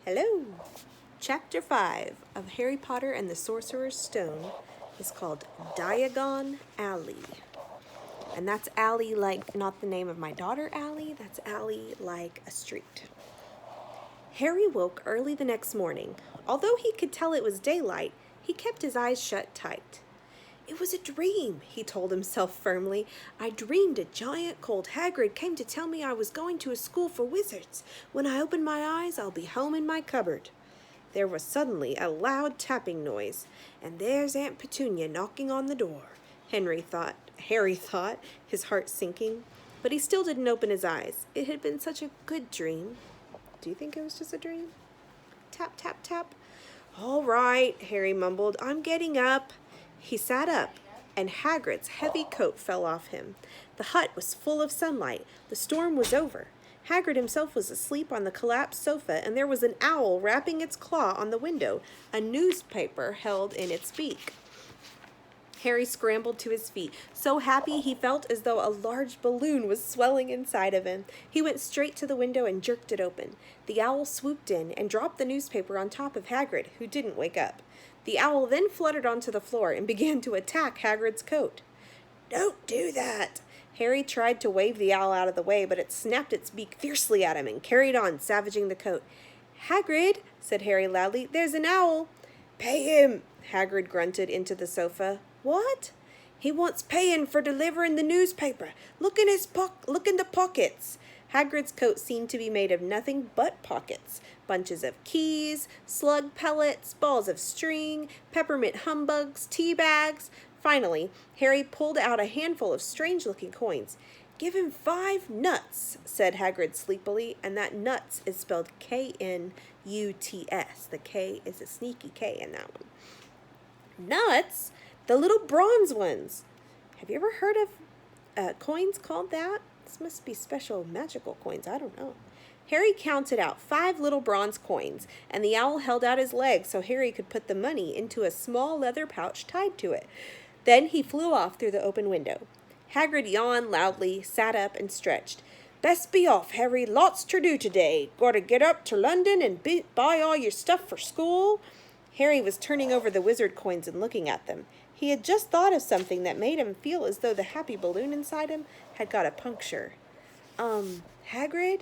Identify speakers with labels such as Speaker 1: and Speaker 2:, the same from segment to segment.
Speaker 1: Hello! Chapter 5 of Harry Potter and the Sorcerer's Stone is called Diagon Alley. And that's alley like not the name of my daughter Allie, that's alley like a street. Harry woke early the next morning. Although he could tell it was daylight, he kept his eyes shut tight. It was a dream, he told himself firmly. I dreamed a giant cold Hagrid came to tell me I was going to a school for wizards. When I open my eyes, I'll be home in my cupboard. There was suddenly a loud tapping noise, and there's Aunt Petunia knocking on the door. Harry thought, his heart sinking, but he still didn't open his eyes. It had been such a good dream. Do you think it was just a dream? Tap, tap, tap. All right, Harry mumbled. I'm getting up. He sat up, and Hagrid's heavy coat fell off him. The hut was full of sunlight. The storm was over. Hagrid himself was asleep on the collapsed sofa, and there was an owl rapping its claw on the window, a newspaper held in its beak. Harry scrambled to his feet, so happy he felt as though a large balloon was swelling inside of him. He went straight to the window and jerked it open. The owl swooped in and dropped the newspaper on top of Hagrid, who didn't wake up. The owl then fluttered onto the floor and began to attack Hagrid's coat. Don't do that! Harry tried to wave the owl out of the way, but it snapped its beak fiercely at him and carried on, savaging the coat. Hagrid, said Harry loudly, there's an owl. Pay him, Hagrid grunted into the sofa. What? He wants paying for delivering the newspaper. Look in the pockets. Hagrid's coat seemed to be made of nothing but pockets. Bunches of keys, slug pellets, balls of string, peppermint humbugs, tea bags. Finally, Harry pulled out a handful of strange-looking coins. Give him 5 nuts, said Hagrid sleepily, and that nuts is spelled K-N-U-T-S. The K is a sneaky K in that one. Nuts? The little bronze ones. Have you ever heard of coins called that? This must be special magical coins. I don't know. Harry counted out 5 little bronze coins, and the owl held out his leg so Harry could put the money into a small leather pouch tied to it. Then he flew off through the open window. Hagrid yawned loudly, sat up, and stretched. Best be off, Harry. Lots to do today. Gotta get up to London and buy all your stuff for school. Harry was turning over the wizard coins and looking at them. He had just thought of something that made him feel as though the happy balloon inside him had got a puncture. Hagrid?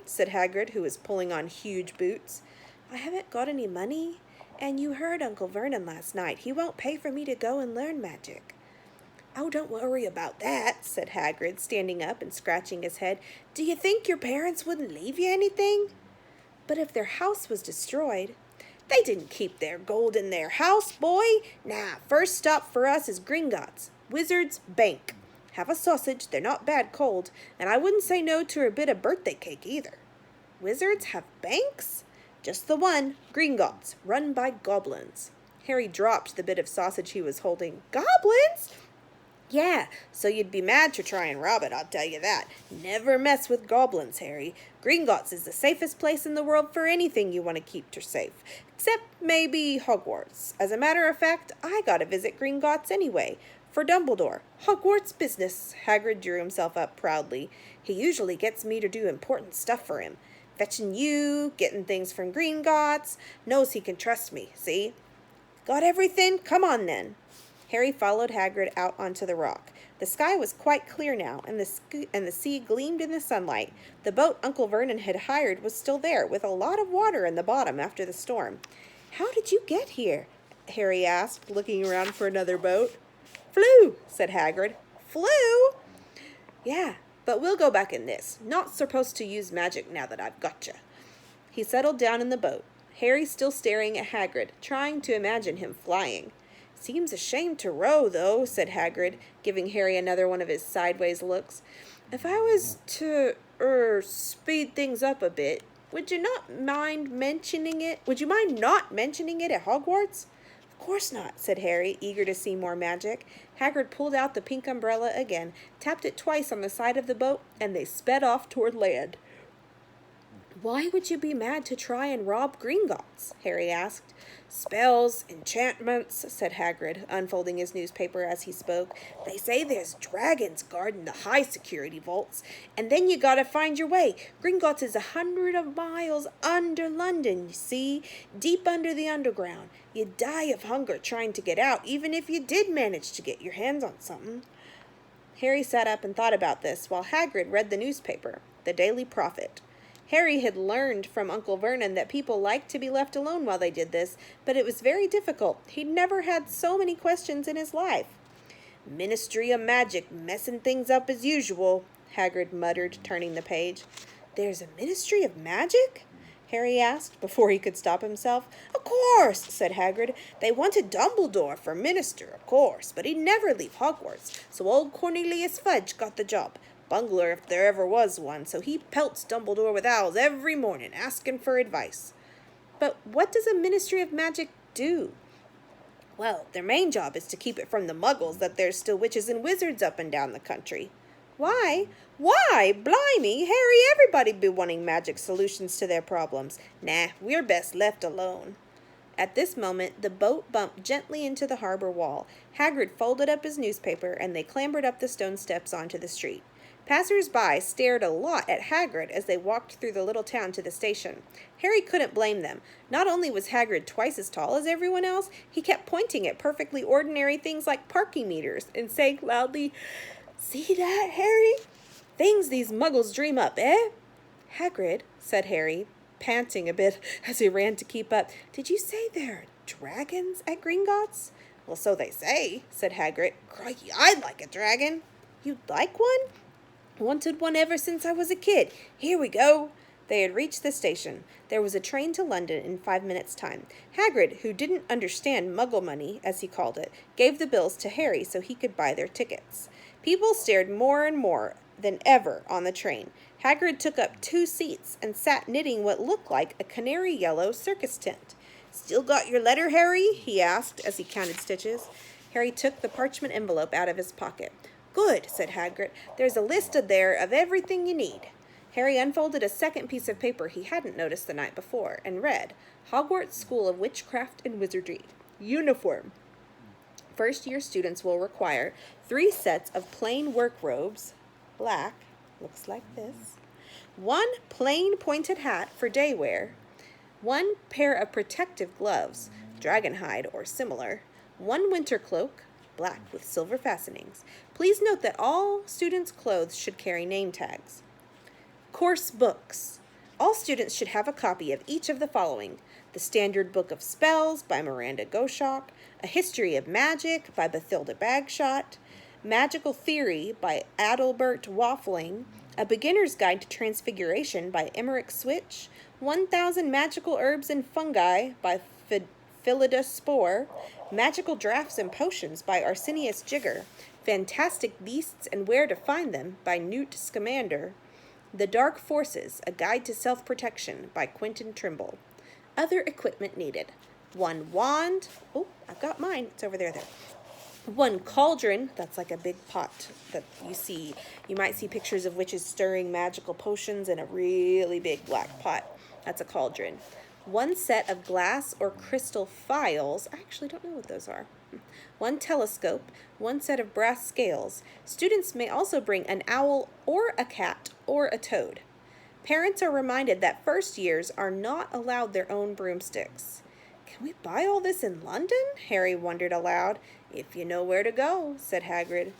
Speaker 1: Said Hagrid, who was pulling on huge boots. I haven't got any money, and you heard Uncle Vernon last night. He won't pay for me to go and learn magic. Oh, don't worry about that, said Hagrid, standing up and scratching his head. Do you think your parents wouldn't leave you anything? But if their house was destroyed... They didn't keep their gold in their house, boy. Now, first stop for us is Gringotts. Wizard's Bank. Have a sausage, they're not bad cold, and I wouldn't say no to a bit of birthday cake either. Wizards have banks? Just the one, Gringotts, run by goblins. Harry dropped the bit of sausage he was holding. Goblins? Yeah, so you'd be mad to try and rob it, I'll tell you that. Never mess with goblins, Harry. Gringotts is the safest place in the world for anything you want to keep safe. Except maybe Hogwarts. As a matter of fact, I gotta visit Gringotts anyway. For Dumbledore. Hogwarts business. Hagrid drew himself up proudly. He usually gets me to do important stuff for him. Fetching you, getting things from Gringotts. Knows he can trust me, see? Got everything? Come on then. Harry followed Hagrid out onto the rock. The sky was quite clear now, and the sea gleamed in the sunlight. The boat Uncle Vernon had hired was still there, with a lot of water in the bottom after the storm. How did you get here? Harry asked, looking around for another boat. Flew, said Hagrid. Flew? Yeah, but we'll go back in this. Not supposed to use magic now that I've got you. He settled down in the boat, Harry still staring at Hagrid, trying to imagine him flying. Seems a shame to row, though, said Hagrid, giving Harry another one of his sideways looks. If I was to, speed things up a bit, would you not mind mentioning it? Would you mind not mentioning it at Hogwarts? Of course not, said Harry, eager to see more magic. Hagrid pulled out the pink umbrella again, tapped it twice on the side of the boat, and they sped off toward land. Why would you be mad to try and rob Gringotts? Harry asked. Spells, enchantments, said Hagrid, unfolding his newspaper as he spoke. They say there's dragons guarding the high-security vaults, and then you gotta find your way. Gringotts is 100 of miles under London, you see, deep under the underground. You'd die of hunger trying to get out, even if you did manage to get your hands on something. Harry sat up and thought about this, while Hagrid read the newspaper, the Daily Prophet. Harry had learned from Uncle Vernon that people liked to be left alone while they did this, but it was very difficult. He'd never had so many questions in his life. Ministry of Magic messing things up as usual, Hagrid muttered, turning the page. There's a Ministry of Magic? Harry asked, before he could stop himself. Of course, said Hagrid. They wanted Dumbledore for minister, of course, but he'd never leave Hogwarts, so old Cornelius Fudge got the job. Bungler if there ever was one, so he pelts Dumbledore with owls every morning, asking for advice. But what does a Ministry of Magic do? Well, their main job is to keep it from the muggles that there's still witches and wizards up and down the country. Why? Why? Blimey, Harry, everybody be wanting magic solutions to their problems. Nah, we're best left alone. At this moment, the boat bumped gently into the harbor wall. Hagrid folded up his newspaper, and they clambered up the stone steps onto the street. Passers-by stared a lot at Hagrid as they walked through the little town to the station. Harry couldn't blame them. Not only was Hagrid twice as tall as everyone else, he kept pointing at perfectly ordinary things like parking meters and saying loudly, See that, Harry? Things these muggles dream up, eh? Hagrid, said Harry, panting a bit as he ran to keep up. Did you say there are dragons at Gringotts? Well, so they say, said Hagrid. Crikey, I'd like a dragon. You'd like one? Wanted one ever since I was a kid. Here we go. They had reached the station. There was a train to London in 5 minutes' time. Hagrid, who didn't understand muggle money, as he called it, gave the bills to Harry so he could buy their tickets. People stared more and more than ever on the train. Hagrid took up 2 seats and sat knitting what looked like a canary yellow circus tent. Still got your letter, Harry? He asked as he counted stitches. Harry took the parchment envelope out of his pocket. Good, said Hagrid. There's a list there of everything you need. Harry unfolded a second piece of paper he hadn't noticed the night before and read, Hogwarts School of Witchcraft and Wizardry. Uniform. First-year students will require 3 sets of plain work robes, black, looks like this, 1 plain pointed hat for day wear, 1 pair of protective gloves, dragon hide or similar, 1 winter cloak, black with silver fastenings. Please note that all students' clothes should carry name tags. Course books. All students should have a copy of each of the following. The Standard Book of Spells by Miranda Goshawk, A History of Magic by Bathilda Bagshot, Magical Theory by Adalbert Waffling, A Beginner's Guide to Transfiguration by Emmerich Switch, 1000 Magical Herbs and Fungi by Philida Spore, Magical Drafts and Potions by Arsenius Jigger, Fantastic Beasts and Where to Find Them by Newt Scamander, The Dark Forces, A Guide to Self-Protection by Quentin Trimble. Other equipment needed. 1 wand. Oh, I've got mine. It's over there. 1 cauldron. That's like a big pot that you see. You might see pictures of witches stirring magical potions in a really big black pot. That's a cauldron. 1 set of glass or crystal phials. I actually don't know what those are. 1 telescope, 1 set of brass scales. Students may also bring an owl or a cat or a toad. Parents are reminded that first years are not allowed their own broomsticks. Can we buy all this in London? Harry wondered aloud. If you know where to go, said Hagrid.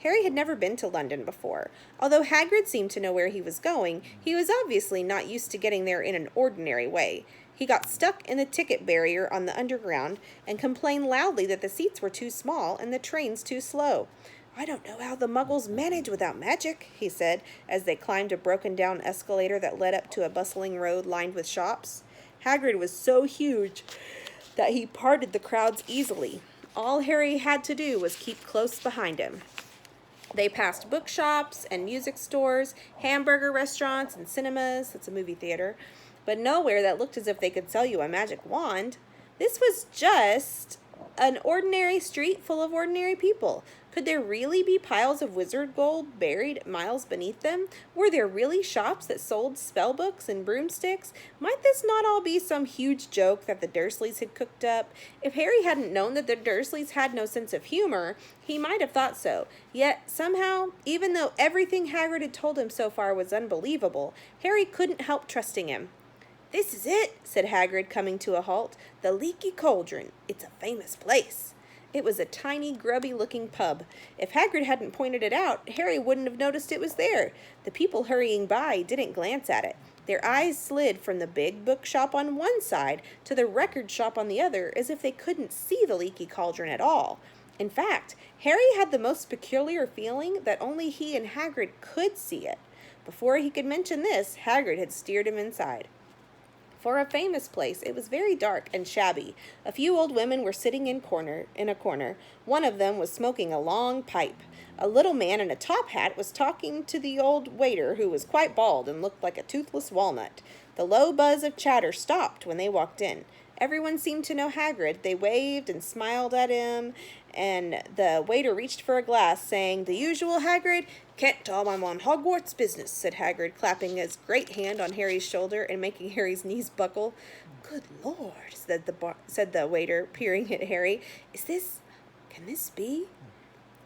Speaker 1: Harry had never been to London before. Although Hagrid seemed to know where he was going, he was obviously not used to getting there in an ordinary way. He got stuck in the ticket barrier on the underground and complained loudly that the seats were too small and the trains too slow. I don't know how the muggles manage without magic, he said, as they climbed a broken-down escalator that led up to a bustling road lined with shops. Hagrid was so huge that he parted the crowds easily. All Harry had to do was keep close behind him. They passed bookshops and music stores, hamburger restaurants and cinemas, that's a movie theater, but nowhere that looked as if they could sell you a magic wand. This was just an ordinary street full of ordinary people. Could there really be piles of wizard gold buried miles beneath them? Were there really shops that sold spellbooks and broomsticks? Might this not all be some huge joke that the Dursleys had cooked up? If Harry hadn't known that the Dursleys had no sense of humor, he might have thought so. Yet, somehow, even though everything Hagrid had told him so far was unbelievable, Harry couldn't help trusting him. "This is it," said Hagrid, coming to a halt. "The Leaky Cauldron. It's a famous place." It was a tiny, grubby-looking pub. If Hagrid hadn't pointed it out, Harry wouldn't have noticed it was there. The people hurrying by didn't glance at it. Their eyes slid from the big bookshop on one side to the record shop on the other, as if they couldn't see the Leaky Cauldron at all. In fact, Harry had the most peculiar feeling that only he and Hagrid could see it. Before he could mention this, Hagrid had steered him inside. For a famous place, it was very dark and shabby. A few old women were sitting in a corner. One of them was smoking a long pipe. A little man in a top hat was talking to the old waiter, who was quite bald and looked like a toothless walnut. The low buzz of chatter stopped when they walked in. Everyone seemed to know Hagrid. They waved and smiled at him, and the waiter reached for a glass, saying, "The usual, Hagrid?" "Can't tell I'm on Hogwarts business," said Hagrid, clapping his great hand on Harry's shoulder and making Harry's knees buckle. "Good Lord," said the waiter, peering at Harry. Can this be?"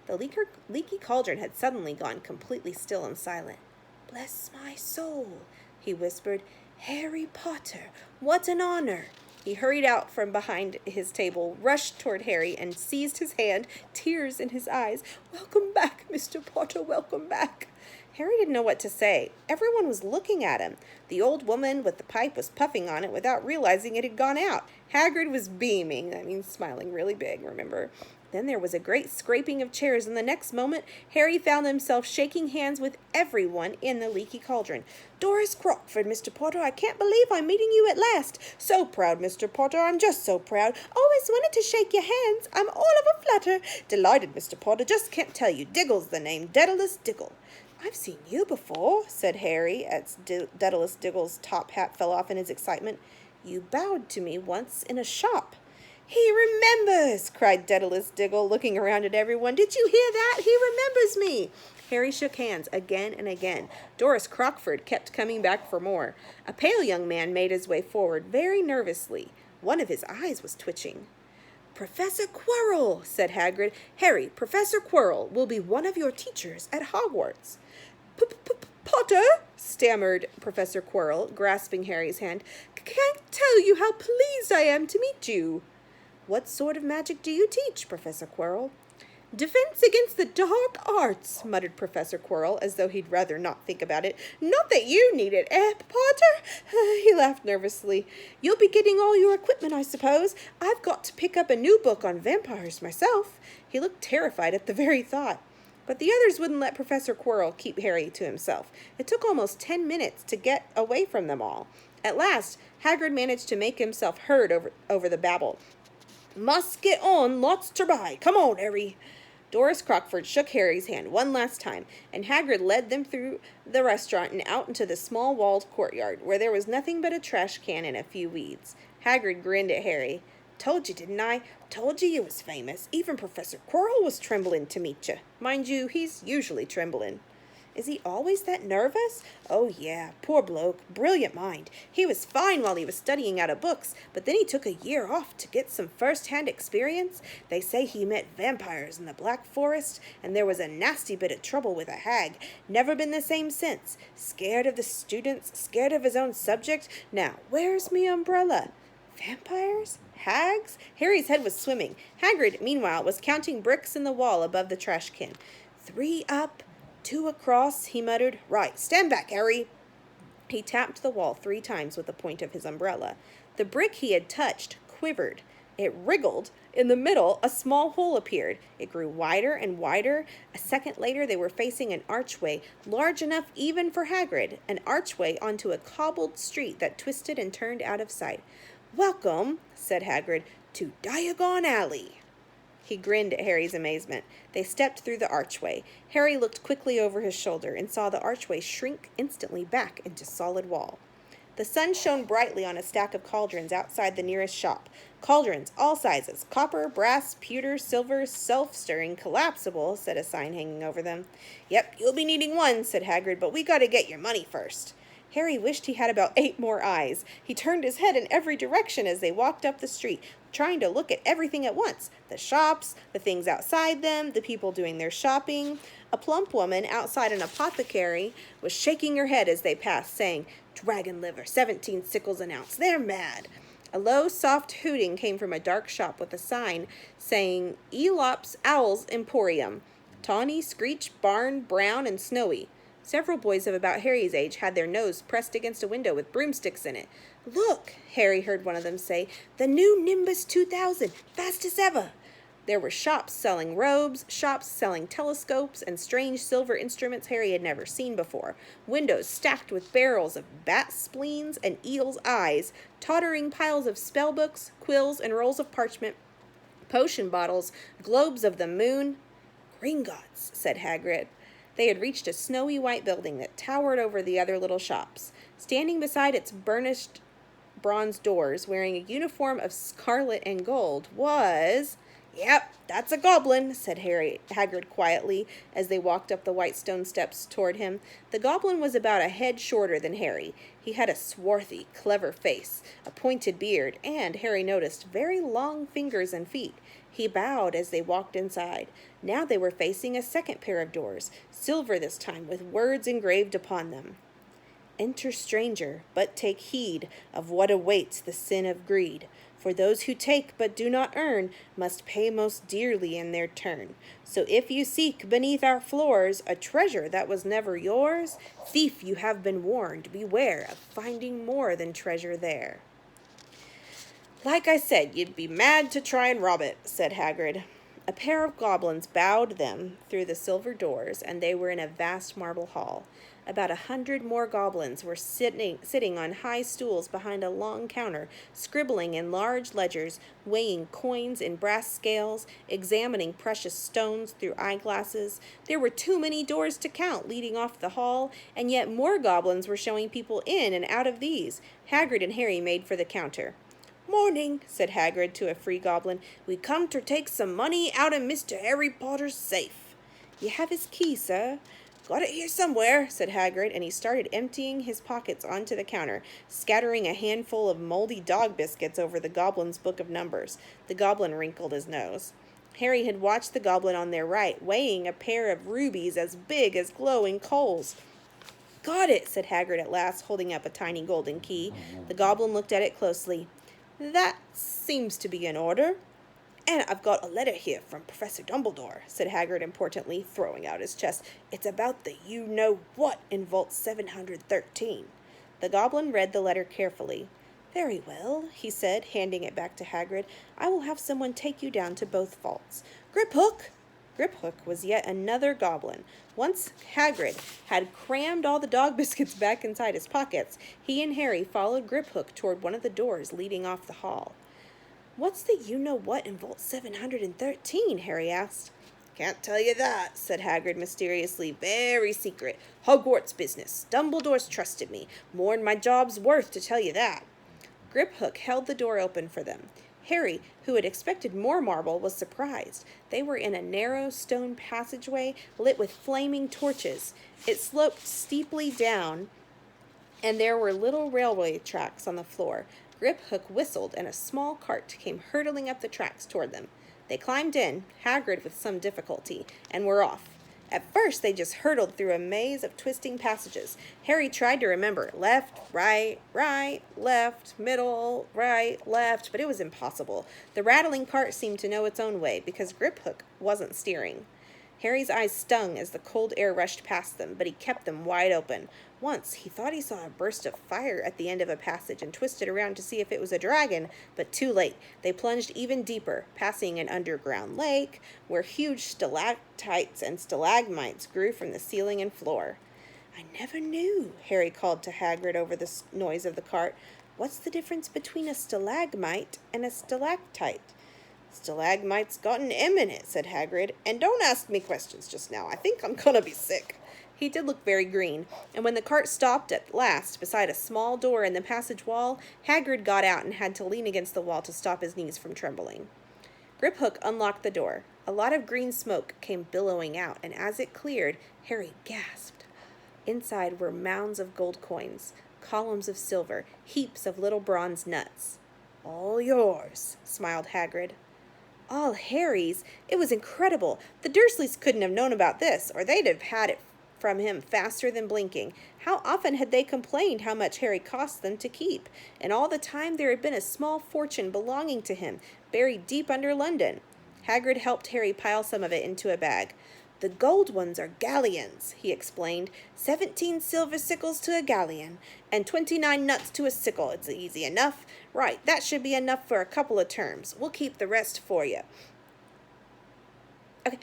Speaker 1: The leaky cauldron had suddenly gone completely still and silent. "Bless my soul," he whispered. "Harry Potter, what an honor!" He hurried out from behind his table, rushed toward Harry, and seized his hand, tears in his eyes. "Welcome back, Mr. Potter, welcome back." Harry didn't know what to say. Everyone was looking at him. The old woman with the pipe was puffing on it without realizing it had gone out. Hagrid was beaming. That means smiling really big, remember? Then there was a great scraping of chairs, and the next moment Harry found himself shaking hands with everyone in the Leaky Cauldron. "Doris Crockford, Mr. Potter, I can't believe I'm meeting you at last. So proud, Mr. Potter, I'm just so proud. Always wanted to shake your hands. I'm all of a flutter. Delighted, Mr. Potter, just can't tell you. Diggle's the name, Daedalus Diggle." "I've seen you before," said Harry, as Daedalus Diggle's top hat fell off in his excitement. "You bowed to me once in a shop." "He remembers!" cried Daedalus Diggle, looking around at everyone. "Did you hear that? He remembers me!" Harry shook hands again and again. Doris Crockford kept coming back for more. A pale young man made his way forward very nervously. One of his eyes was twitching. "Professor Quirrell," said Hagrid. "Harry, Professor Quirrell will be one of your teachers at Hogwarts." "Potter," stammered Professor Quirrell, grasping Harry's hand, "can't tell you how pleased I am to meet you." "What sort of magic do you teach, Professor Quirrell?" "Defense against the dark arts," muttered Professor Quirrell, as though he'd rather not think about it. "Not that you need it, Potter?" He laughed nervously. "You'll be getting all your equipment, I suppose. I've got to pick up a new book on vampires myself." He looked terrified at the very thought. But the others wouldn't let Professor Quirrell keep Harry to himself. It took almost 10 minutes to get away from them all. At last, Hagrid managed to make himself heard over the babble. "Must get on, lots ter buy. Come on, Harry." Doris Crockford shook Harry's hand one last time, and Hagrid led them through the restaurant and out into the small walled courtyard, where there was nothing but a trash can and a few weeds. Hagrid grinned at Harry. "Told you, didn't I? Told you was famous. Even Professor Quirrell was trembling to meet you. Mind you, he's usually trembling." "Is he always that nervous?" "Oh, yeah. Poor bloke. Brilliant mind. He was fine while he was studying out of books, but then he took a year off to get some first-hand experience. They say he met vampires in the Black Forest, and there was a nasty bit of trouble with a hag. Never been the same since. Scared of the students, scared of his own subject. Now, where's me umbrella? Vampires? Hags?" Harry's head was swimming. Hagrid, meanwhile, was counting bricks in the wall above the trash can. "3 up, 2 across," he muttered. "Right, stand back, Harry." He tapped the wall 3 times with the point of his umbrella. The brick he had touched quivered. It wriggled. In the middle, a small hole appeared. It grew wider and wider. A second later, they were facing an archway, large enough even for Hagrid, an archway onto a cobbled street that twisted and turned out of sight. "Welcome," said Hagrid, "to Diagon Alley." He grinned at Harry's amazement. They stepped through the archway. Harry looked quickly over his shoulder and saw the archway shrink instantly back into solid wall. The sun shone brightly on a stack of cauldrons outside the nearest shop. Cauldrons, all sizes, copper, brass, pewter, silver, self-stirring, collapsible, said a sign hanging over them. Yep, you'll be needing one, said Hagrid, but we gotta get your money first. Harry wished he had about 8 more eyes. He turned his head in every direction as they walked up the street, trying to look at everything at once. The shops, the things outside them, the people doing their shopping. A plump woman outside an apothecary was shaking her head as they passed, saying, "Dragon liver, 17 sickles an ounce. They're mad." A low, soft hooting came from a dark shop with a sign saying, "Elop's Owl's Emporium. Tawny, Screech, Barn, Brown, and Snowy." Several boys of about Harry's age had their nose pressed against a window with broomsticks in it. "Look," Harry heard one of them say, "the new Nimbus 2000, fast as ever." There were shops selling robes, shops selling telescopes, and strange silver instruments Harry had never seen before. Windows stacked with barrels of bat spleens and eel's eyes, tottering piles of spellbooks, quills, and rolls of parchment, potion bottles, globes of the moon. "Gringotts," said Hagrid. They had reached a snowy white building that towered over the other little shops. Standing beside its burnished bronze doors, wearing a uniform of scarlet and gold, was... "Yep, that's a goblin," said Hagrid quietly, as they walked up the white stone steps toward him. The goblin was about a head shorter than Harry. He had a swarthy, clever face, a pointed beard, and, Harry noticed, very long fingers and feet. He bowed as they walked inside. Now they were facing a second pair of doors, silver this time, with words engraved upon them. "Enter, stranger, but take heed of what awaits the sin of greed. For those who take but do not earn must pay most dearly in their turn. So if you seek beneath our floors a treasure that was never yours, thief, you have been warned, beware of finding more than treasure there." "Like I said, you'd be mad to try and rob it," said Hagrid. A pair of goblins bowed them through the silver doors, and they were in a vast marble hall. About 100 more goblins were sitting on high stools behind a long counter, scribbling in large ledgers, weighing coins in brass scales, examining precious stones through eyeglasses. There were too many doors to count leading off the hall, and yet more goblins were showing people in and out of these. Hagrid and Harry made for the counter. "Morning," said Hagrid to a free goblin. "We come to take some money out of Mr. Harry Potter's safe." "You have his key, sir." "Got it here somewhere," said Hagrid, and he started emptying his pockets onto the counter, scattering a handful of moldy dog biscuits over the goblin's book of numbers. The goblin wrinkled his nose. Harry had watched the goblin on their right, weighing a pair of rubies as big as glowing coals. "Got it," said Hagrid at last, holding up a tiny golden key. The goblin looked at it closely. "That seems to be in order." "And I've got a letter here from Professor Dumbledore," said Hagrid importantly, throwing out his chest. "It's about the you-know-what in Vault 713. The goblin read the letter carefully. "Very well," he said, handing it back to Hagrid. "I will have someone take you down to both vaults. Griphook!" Griphook was yet another goblin. Once Hagrid had crammed all the dog biscuits back inside his pockets, he and Harry followed Griphook toward one of the doors leading off the hall. "What's the you-know-what in Vault 713? Harry asked. "Can't tell you that," said Hagrid mysteriously. "Very secret. Hogwarts business. Dumbledore's trusted me. More'n my job's worth to tell you that." Griphook held the door open for them. Harry, who had expected more marble, was surprised. They were in a narrow stone passageway lit with flaming torches. It sloped steeply down, and there were little railway tracks on the floor. Griphook whistled, and a small cart came hurtling up the tracks toward them. They climbed in, Hagrid with some difficulty, and were off. At first, they just hurtled through a maze of twisting passages. Harry tried to remember left, right, left, middle, right, left, but it was impossible. The rattling cart seemed to know its own way, because Griphook wasn't steering. Harry's eyes stung as the cold air rushed past them, but he kept them wide open. Once, he thought he saw a burst of fire at the end of a passage and twisted around to see if it was a dragon, but too late. They plunged even deeper, passing an underground lake, where huge stalactites and stalagmites grew from the ceiling and floor. "I never knew," Harry called to Hagrid over the noise of the cart. "What's the difference between a stalagmite and a stalactite?" "Stalagmite's got an M in it," said Hagrid. "And don't ask me questions just now. I think I'm gonna be sick." He did look very green, and when the cart stopped at last beside a small door in the passage wall, Hagrid got out and had to lean against the wall to stop his knees from trembling. Griphook unlocked the door. A lot of green smoke came billowing out, and as it cleared, Harry gasped. Inside were mounds of gold coins, columns of silver, heaps of little bronze nuts. "All yours," smiled Hagrid. "All Harry's? It was incredible. The Dursleys couldn't have known about this, or they'd have had it from him faster than blinking. How often had they complained how much Harry cost them to keep? And all the time there had been a small fortune belonging to him, buried deep under London." Hagrid helped Harry pile some of it into a bag. "The gold ones are galleons," he explained. 17 silver sickles to a galleon, and 29 nuts to a sickle. It's easy enough. Right, that should be enough for a couple of terms. We'll keep the rest for you." Okay.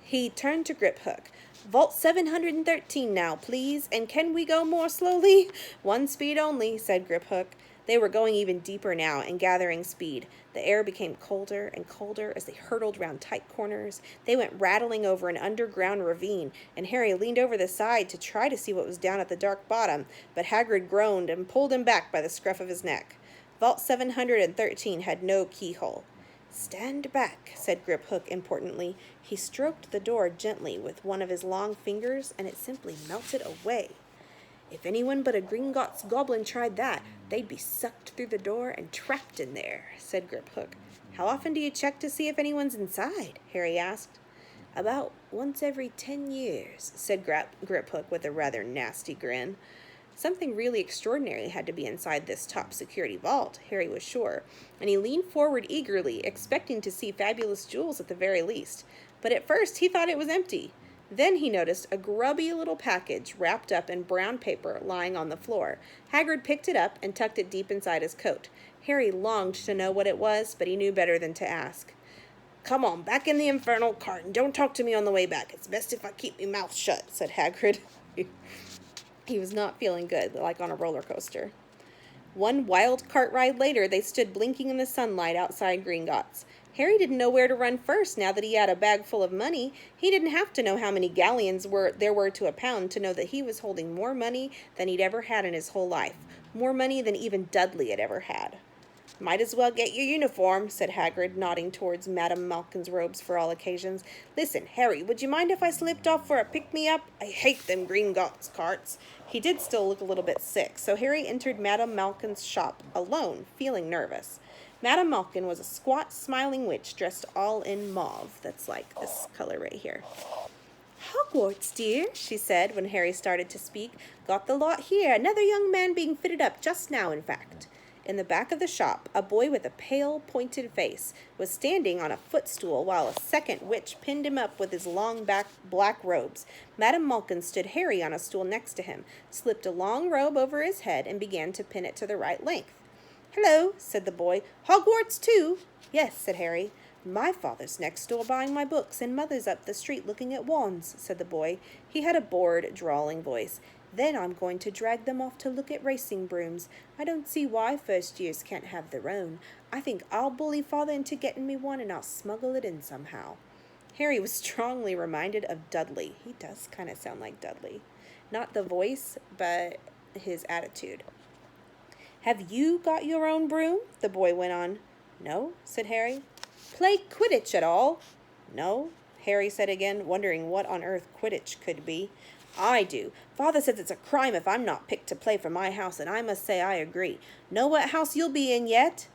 Speaker 1: He turned to Griphook. "Vault 713 now, please, and can we go more slowly?" "One speed only," said Griphook. They were going even deeper now and gathering speed. The air became colder and colder as they hurtled round tight corners. They went rattling over an underground ravine, and Harry leaned over the side to try to see what was down at the dark bottom, but Hagrid groaned and pulled him back by the scruff of his neck. Vault 713 had no keyhole. "Stand back," said Griphook importantly. He stroked the door gently with one of his long fingers, and it simply melted away. "If anyone but a Gringotts goblin tried that, they'd be sucked through the door and trapped in there," said Griphook. "How often do you check to see if anyone's inside?" Harry asked. "About once every 10 years, said Griphook with a rather nasty grin. Something really extraordinary had to be inside this top security vault, Harry was sure, and he leaned forward eagerly, expecting to see fabulous jewels at the very least. But at first he thought it was empty. Then he noticed a grubby little package wrapped up in brown paper lying on the floor. Hagrid picked it up and tucked it deep inside his coat. Harry longed to know what it was, but he knew better than to ask. "Come on, back in the infernal cart, and don't talk to me on the way back. It's best if I keep my mouth shut," said Hagrid. He was not feeling good, like on a roller coaster. One wild cart ride later, they stood blinking in the sunlight outside Gringotts. Harry didn't know where to run first now that he had a bag full of money. He didn't have to know how many galleons there were to a pound to know that he was holding more money than he'd ever had in his whole life. More money than even Dudley had ever had. "Might as well get your uniform," said Hagrid, nodding towards Madame Malkin's robes for all occasions. "Listen, Harry, would you mind if I slipped off for a pick-me-up? I hate them Gringotts carts." He did still look a little bit sick, so Harry entered Madame Malkin's shop alone, feeling nervous. Madame Malkin was a squat, smiling witch dressed all in mauve. That's like this color right here. "Hogwarts, dear," she said when Harry started to speak. "Got the lot here. Another young man being fitted up just now, in fact." In the back of the shop, a boy with a pale, pointed face was standing on a footstool while a second witch pinned him up with his long black robes. Madame Malkin stood Harry on a stool next to him, slipped a long robe over his head, and began to pin it to the right length. "Hello," said the boy. "Hogwarts, too?" "Yes," said Harry. "My father's next door buying my books, and mother's up the street looking at wands," said the boy. He had a bored, drawling voice. "Then I'm going to drag them off to look at racing brooms. I don't see why first years can't have their own. I think I'll bully father into getting me one, and I'll smuggle it in somehow." Harry was strongly reminded of Dudley. He does kind of sound like Dudley. Not the voice, but his attitude. "Have you got your own broom?" the boy went on. "No," said Harry. "Play Quidditch at all?" "No," Harry said again, wondering what on earth Quidditch could be. "I do. Father says it's a crime if I'm not picked to play for my house, and I must say I agree. Know what house you'll be in yet?"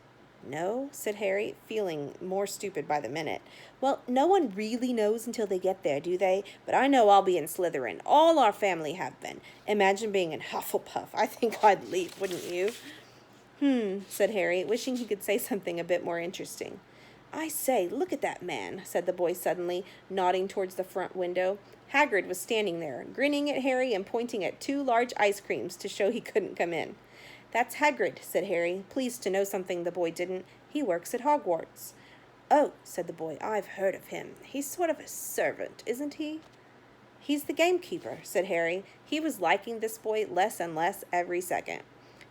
Speaker 1: "No," said Harry, feeling more stupid by the minute. "Well, no one really knows until they get there, do they? But I know I'll be in Slytherin. All our family have been. Imagine being in Hufflepuff. I think I'd leave, wouldn't you?" Said Harry, wishing he could say something a bit more interesting. "I say, look at that man," said the boy suddenly, nodding towards the front window. Hagrid was standing there, grinning at Harry and pointing at 2 large ice creams to show he couldn't come in. "That's Hagrid," said Harry, pleased to know something the boy didn't. "He works at Hogwarts." "Oh," said the boy, "I've heard of him. He's sort of a servant, isn't he?" "He's the gamekeeper," said Harry. He was liking this boy less and less every second.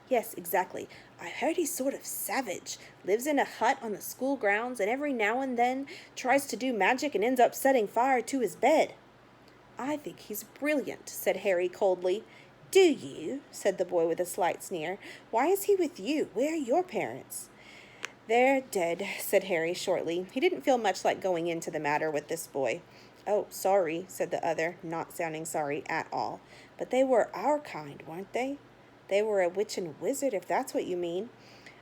Speaker 1: "Yes, exactly. I heard he's sort of savage. Lives in a hut on the school grounds, and every now and then tries to do magic and ends up setting fire to his bed." I think he's brilliant, said Harry coldly. Do you? Said the boy with a slight sneer. Why is he with you? Where are your parents? They're dead, said Harry shortly. He didn't feel much like going into the matter with this boy. Oh, sorry, said the other, not sounding sorry at all. But they were our kind, weren't they? They were a witch and wizard, if that's what you mean.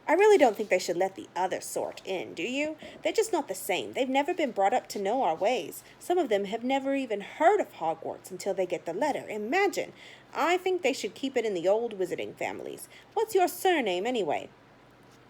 Speaker 1: I really don't think they should let the other sort in, do you? They're just not the same. They've never been brought up to know our ways. Some of them have never even heard of Hogwarts until they get the letter. Imagine! I think they should keep it in the old wizarding families. What's your surname, anyway?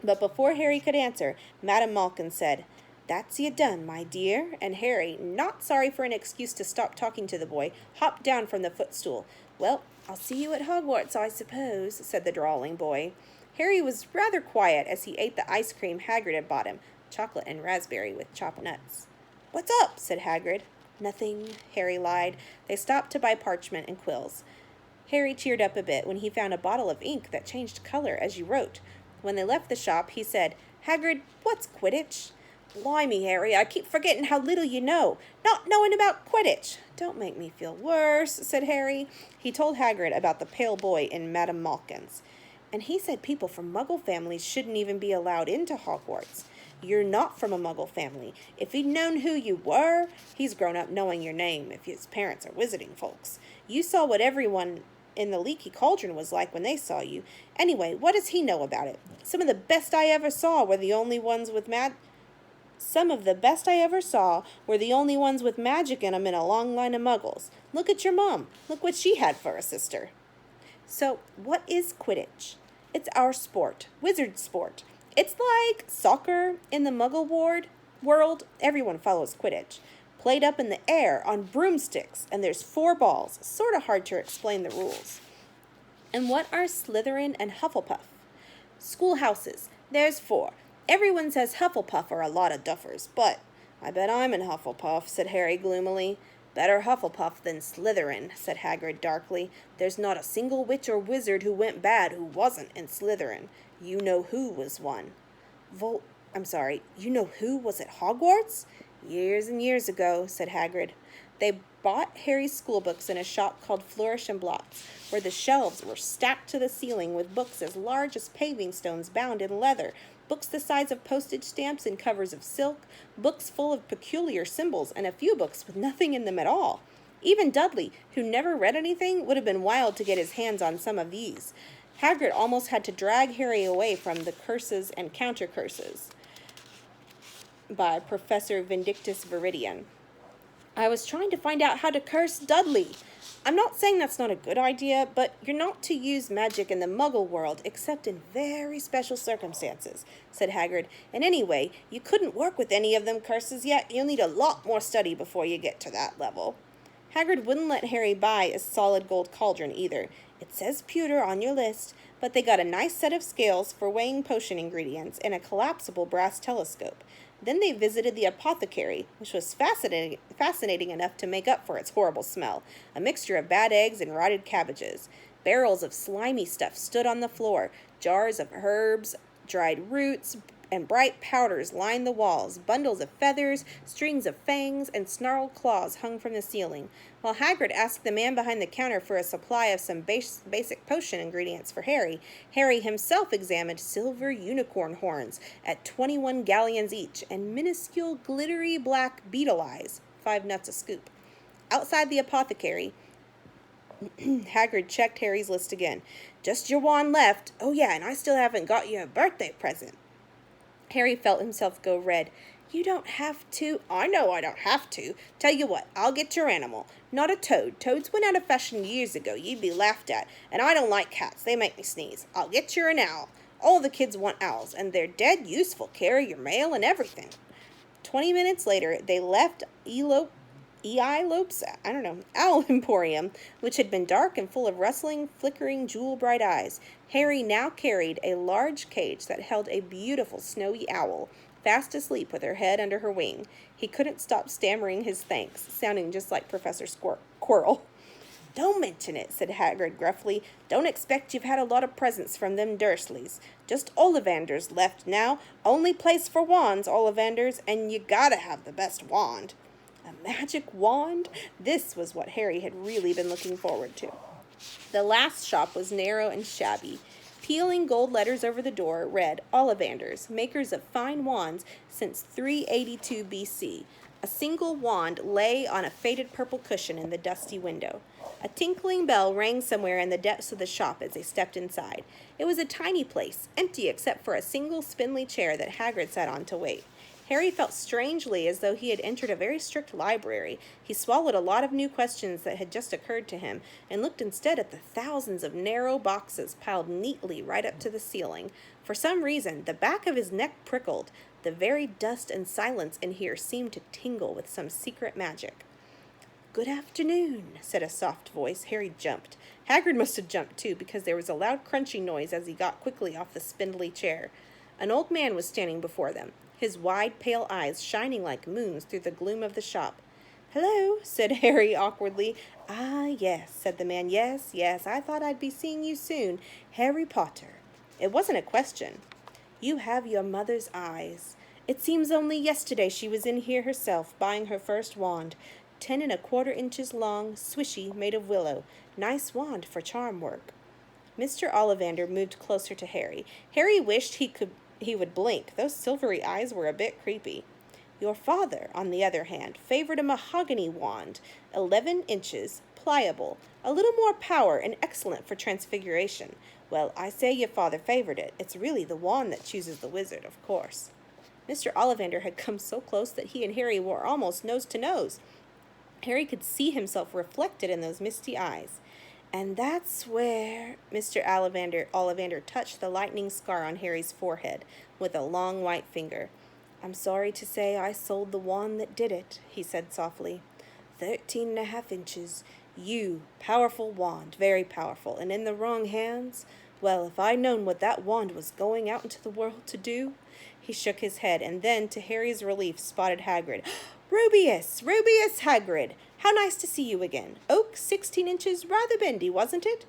Speaker 1: But before Harry could answer, Madame Malkin said, That's you done, my dear. And Harry, not sorry for an excuse to stop talking to the boy, hopped down from the footstool. Well, I'll see you at Hogwarts, I suppose, said the drawling boy. Harry was rather quiet as he ate the ice cream Hagrid had bought him, chocolate and raspberry with chopped nuts. What's up? Said Hagrid. Nothing, Harry lied. They stopped to buy parchment and quills. Harry cheered up a bit when he found a bottle of ink that changed color as you wrote. When they left the shop, he said, Hagrid, what's Quidditch? Blimey, Harry, I keep forgetting how little you know. Not knowing about Quidditch. Don't make me feel worse, said Harry. He told Hagrid about the pale boy in Madame Malkin's. And he said people from Muggle families shouldn't even be allowed into Hogwarts. You're not from a Muggle family. If he'd known who you were, he's grown up knowing your name if his parents are wizarding folks. You saw what everyone in the Leaky Cauldron was like when they saw you. Anyway, what does he know about it? Some of the best I ever saw were the only ones with magic in 'em in a long line of Muggles. Look at your mom. Look what she had for a sister. So, what is Quidditch? It's our sport, wizard sport. It's like soccer in the Muggle world. Everyone follows Quidditch. Played up in the air on broomsticks, and there's 4 balls. Sort of hard to explain the rules. And what are Slytherin and Hufflepuff? Schoolhouses. There's 4. Everyone says Hufflepuff are a lot of duffers, but I bet I'm in Hufflepuff, said Harry gloomily. Better Hufflepuff than Slytherin, said Hagrid darkly. There's not a single witch or wizard who went bad who wasn't in Slytherin. You know who was one. You know who was at Hogwarts? Years and years ago, said Hagrid. They bought Harry's schoolbooks in a shop called Flourish and Blots, where the shelves were stacked to the ceiling with books as large as paving stones bound in leather, books the size of postage stamps in covers of silk, books full of peculiar symbols, and a few books with nothing in them at all. Even Dudley, who never read anything, would have been wild to get his hands on some of these. Hagrid almost had to drag Harry away from the Curses and Counter-Curses by Professor Vindictus Viridian. I was trying to find out how to curse Dudley. I'm not saying that's not a good idea, but you're not to use magic in the Muggle world except in very special circumstances, said Hagrid. And anyway, you couldn't work with any of them curses yet. You'll need a lot more study before you get to that level. Hagrid wouldn't let Harry buy a solid gold cauldron either. It says pewter on your list, but they got a nice set of scales for weighing potion ingredients and a collapsible brass telescope. Then they visited the apothecary, which was fascinating enough to make up for its horrible smell, a mixture of bad eggs and rotted cabbages. Barrels of slimy stuff stood on the floor. Jars of herbs, dried roots, and bright powders lined the walls. Bundles of feathers, strings of fangs, and snarled claws hung from the ceiling. While Hagrid asked the man behind the counter for a supply of some basic potion ingredients for Harry, Harry himself examined silver unicorn horns at 21 galleons each, and minuscule glittery black beetle eyes, 5 nuts a scoop. Outside the apothecary, Hagrid checked Harry's list again. Just your wand left. Oh yeah, and I still haven't got you a birthday present. Harry felt himself go red. You don't have to. I know I don't have to. Tell you what, I'll get your animal. Not a toad. Toads went out of fashion years ago. You'd be laughed at. And I don't like cats. They make me sneeze. I'll get you an owl. All the kids want owls, and they're dead useful. Carry your mail and everything. 20 minutes later, they left Owl Emporium, which had been dark and full of rustling, flickering, jewel-bright eyes. Harry now carried a large cage that held a beautiful snowy owl, fast asleep with her head under her wing. He couldn't stop stammering his thanks, sounding just like Professor Quirrell. Don't mention it, said Hagrid gruffly. Don't expect you've had a lot of presents from them Dursleys. Just Ollivanders left now. Only place for wands, Ollivanders, and you gotta have the best wand. A magic wand? This was what Harry had really been looking forward to. The last shop was narrow and shabby. Peeling gold letters over the door read, Ollivanders, makers of fine wands since 382 BC. A single wand lay on a faded purple cushion in the dusty window. A tinkling bell rang somewhere in the depths of the shop as they stepped inside. It was a tiny place, empty except for a single spindly chair that Hagrid sat on to wait. Harry felt strangely as though he had entered a very strict library. He swallowed a lot of new questions that had just occurred to him, and looked instead at the thousands of narrow boxes piled neatly right up to the ceiling. For some reason, the back of his neck prickled. The very dust and silence in here seemed to tingle with some secret magic. "Good afternoon," said a soft voice. Harry jumped. Hagrid must have jumped too, because there was a loud crunching noise as he got quickly off the spindly chair. An old man was standing before them, his wide, pale eyes shining like moons through the gloom of the shop. "Hello," said Harry awkwardly. "Ah, yes," said the man. Yes, I thought I'd be seeing you soon. Harry Potter." It wasn't a question. "You have your mother's eyes. It seems only yesterday she was in here herself, buying her first wand. 10 1/4 inches long, swishy, made of willow. Nice wand for charm work." Mr. Ollivander moved closer to Harry. Harry wished he would blink. Those silvery eyes were a bit creepy. "Your father, on the other hand, favored a mahogany wand, 11 inches, pliable, a little more power, and excellent for transfiguration. Well, I say your father favored it. It's really the wand that chooses the wizard, of course." Mr. Ollivander had come so close that he and Harry were almost nose to nose. Harry could see himself reflected in those misty eyes. "And that's where—" Mr. Ollivander touched the lightning scar on Harry's forehead with a long white finger. "I'm sorry to say I sold the wand that did it," he said softly. 13 1/2 inches. Powerful wand, very powerful, and in the wrong hands? Well, if I'd known what that wand was going out into the world to do." He shook his head, and then, to Harry's relief, spotted Hagrid. Rubeus Hagrid! How nice to see you again. Oak, 16 inches, rather bendy, wasn't it?"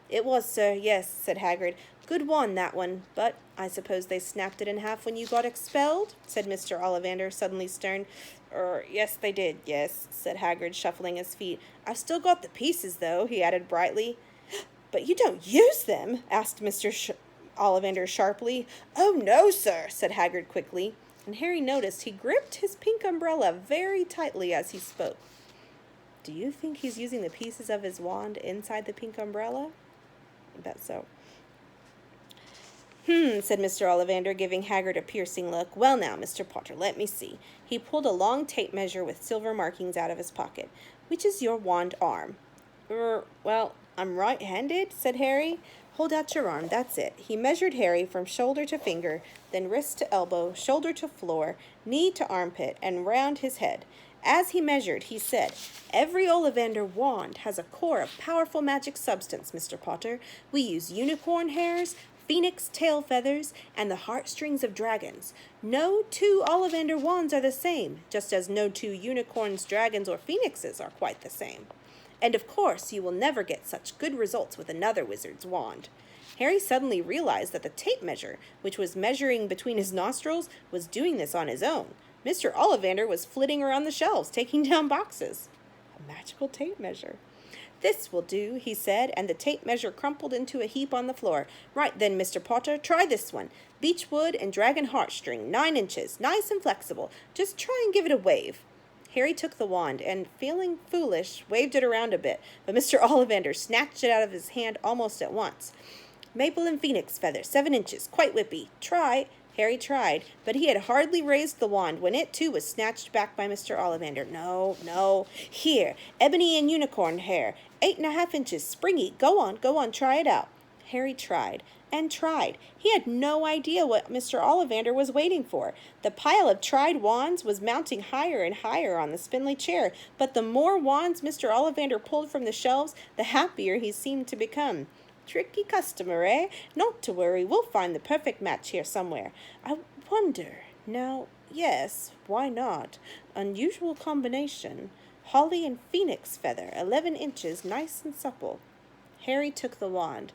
Speaker 1: "It was, sir, yes," said Hagrid. "Good wand, that one. But I suppose they snapped it in half when you got expelled?" said Mr. Ollivander, suddenly stern. Yes, they did, yes," said Hagrid, shuffling his feet. "I've still got the pieces, though," he added brightly. "But you don't use them?" asked Mr. Ollivander sharply. "Oh, no, sir," said Hagrid quickly, and Harry noticed he gripped his pink umbrella very tightly as he spoke. "Do you think he's using the pieces of his wand inside the pink umbrella?" "I bet so." Said Mr. Ollivander, giving Hagrid a piercing look. "Well now, Mr. Potter, let me see." He pulled a long tape measure with silver markings out of his pocket. "Which is your wand arm?" Well, I'm right-handed," said Harry. "Hold out your arm, that's it." He measured Harry from shoulder to finger, then wrist to elbow, shoulder to floor, knee to armpit, and round his head. As he measured, he said, "Every Ollivander wand has a core of powerful magic substance, Mr. Potter. We use unicorn hairs, phoenix tail feathers, and the heartstrings of dragons. No 2 Ollivander wands are the same, just as no 2 unicorns, dragons, or phoenixes are quite the same. And of course, you will never get such good results with another wizard's wand." Harry suddenly realized that the tape measure, which was measuring between his nostrils, was doing this on his own. Mr. Ollivander was flitting around the shelves, taking down boxes. A magical tape measure. "This will do," he said, and the tape measure crumpled into a heap on the floor. "Right then, Mr. Potter, try this one. Beech wood and dragon heartstring, 9 inches, nice and flexible. Just try and give it a wave." Harry took the wand and, feeling foolish, waved it around a bit, but Mr. Ollivander snatched it out of his hand almost at once. "Maple and phoenix feather, 7 inches, quite whippy. Try." Harry tried, but he had hardly raised the wand when it, too, was snatched back by Mr. Ollivander. No. "Here, ebony and unicorn hair, 8 1/2 inches, springy. Go on, try it out." Harry tried and tried. He had no idea what Mr. Ollivander was waiting for. The pile of tried wands was mounting higher and higher on the spindly chair, but the more wands Mr. Ollivander pulled from the shelves, the happier he seemed to become. "Tricky customer, eh? Not to worry, we'll find the perfect match here somewhere. I wonder, now, yes, why not? Unusual combination. Holly and phoenix feather, 11 inches, nice and supple." Harry took the wand.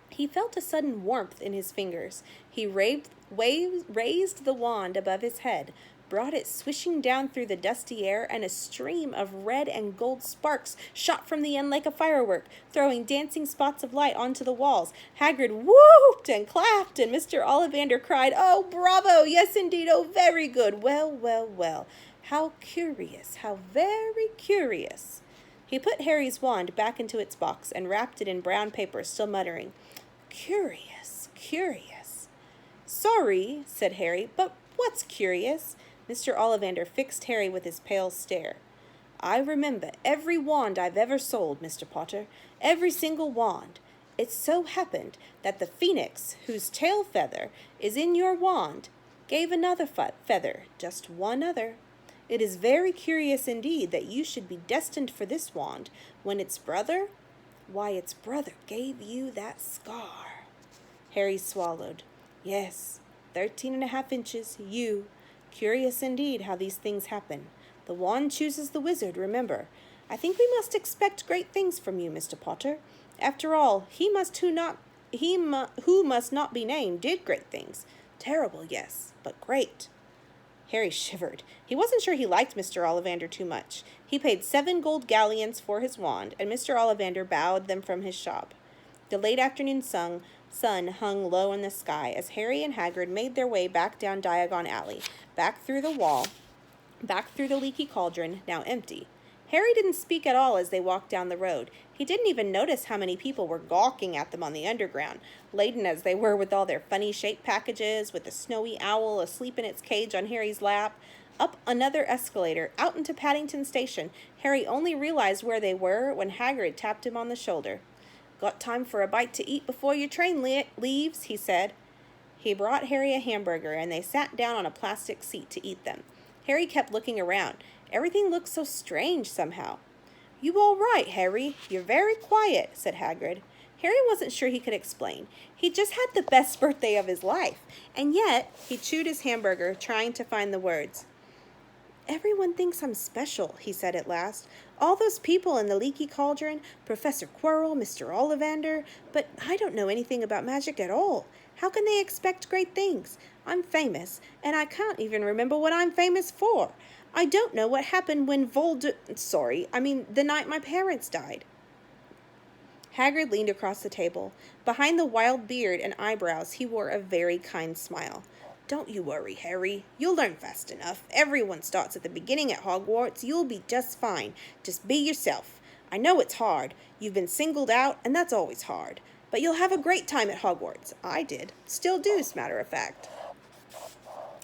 Speaker 1: He felt a sudden warmth in his fingers. He raised the wand above his head, brought it swishing down through the dusty air, and a stream of red and gold sparks shot from the end like a firework, throwing dancing spots of light onto the walls. Hagrid whooped and clapped, and Mr. Ollivander cried, "Oh, bravo! Yes, indeed! Oh, very good! Well, well, well! How curious! How very curious!" He put Harry's wand back into its box and wrapped it in brown paper, still muttering, "Curious, curious." "Sorry," said Harry, "but what's curious?" Mr. Ollivander fixed Harry with his pale stare. "I remember every wand I've ever sold, Mr. Potter, every single wand. It so happened that the phoenix, whose tail feather is in your wand, gave another feather, just one other. It is very curious indeed that you should be destined for this wand, when its brother, why, its brother gave you that scar." Harry swallowed. "Yes, 13.5 inches, you. Curious indeed how these things happen. The wand chooses the wizard, remember. I think we must expect great things from you, Mr. Potter. After all, he who must not be named did great things. Terrible, yes, but great." Harry shivered. He wasn't sure he liked Mr. Ollivander too much. He paid 7 gold galleons for his wand, and Mr. Ollivander bowed them from his shop. The late afternoon sun hung low in the sky as Harry and Hagrid made their way back down Diagon Alley, back through the wall, back through the leaky cauldron, now empty. Harry didn't speak at all as they walked down the road. He didn't even notice how many people were gawking at them on the underground, laden as they were with all their funny-shaped packages, with the snowy owl asleep in its cage on Harry's lap. Up another escalator, out into Paddington Station. Harry only realized where they were when Hagrid tapped him on the shoulder. "Got time for a bite to eat before your train leaves," he said. He brought Harry a hamburger, and they sat down on a plastic seat to eat them. Harry kept looking around. Everything looked so strange somehow. "You all right, Harry? You're very quiet," said Hagrid. Harry wasn't sure he could explain. He just had the best birthday of his life, and yet he chewed his hamburger, trying to find the words. "Everyone thinks I'm special," he said at last. "All those people in the leaky cauldron, Professor Quirrell, Mr. Ollivander, but I don't know anything about magic at all. How can they expect great things? I'm famous, and I can't even remember what I'm famous for. I don't know what happened when the night my parents died." Hagrid leaned across the table. Behind the wild beard and eyebrows, he wore a very kind smile. "Don't you worry, Harry. You'll learn fast enough. Everyone starts at the beginning at Hogwarts. You'll be just fine. Just be yourself. I know it's hard. You've been singled out, and that's always hard. But you'll have a great time at Hogwarts. I did. Still do, as a matter of fact."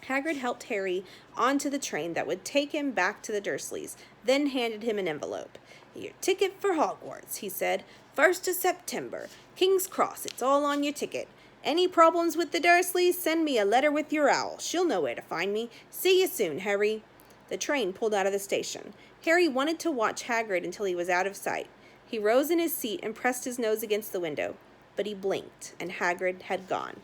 Speaker 1: Hagrid helped Harry onto the train that would take him back to the Dursleys, then handed him an envelope. "Your ticket for Hogwarts," he said. "1st of September. King's Cross. It's all on your ticket. Any problems with the Dursleys, send me a letter with your owl. She'll know where to find me. See you soon, Harry." The train pulled out of the station. Harry wanted to watch Hagrid until he was out of sight. He rose in his seat and pressed his nose against the window, but he blinked, and Hagrid had gone.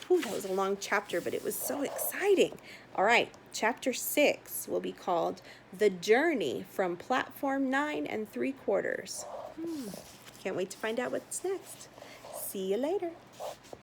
Speaker 1: Whew, that was a long chapter, but it was so exciting. All right, chapter 6 will be called The Journey from Platform 9 3/4. Can't wait to find out what's next. See you later.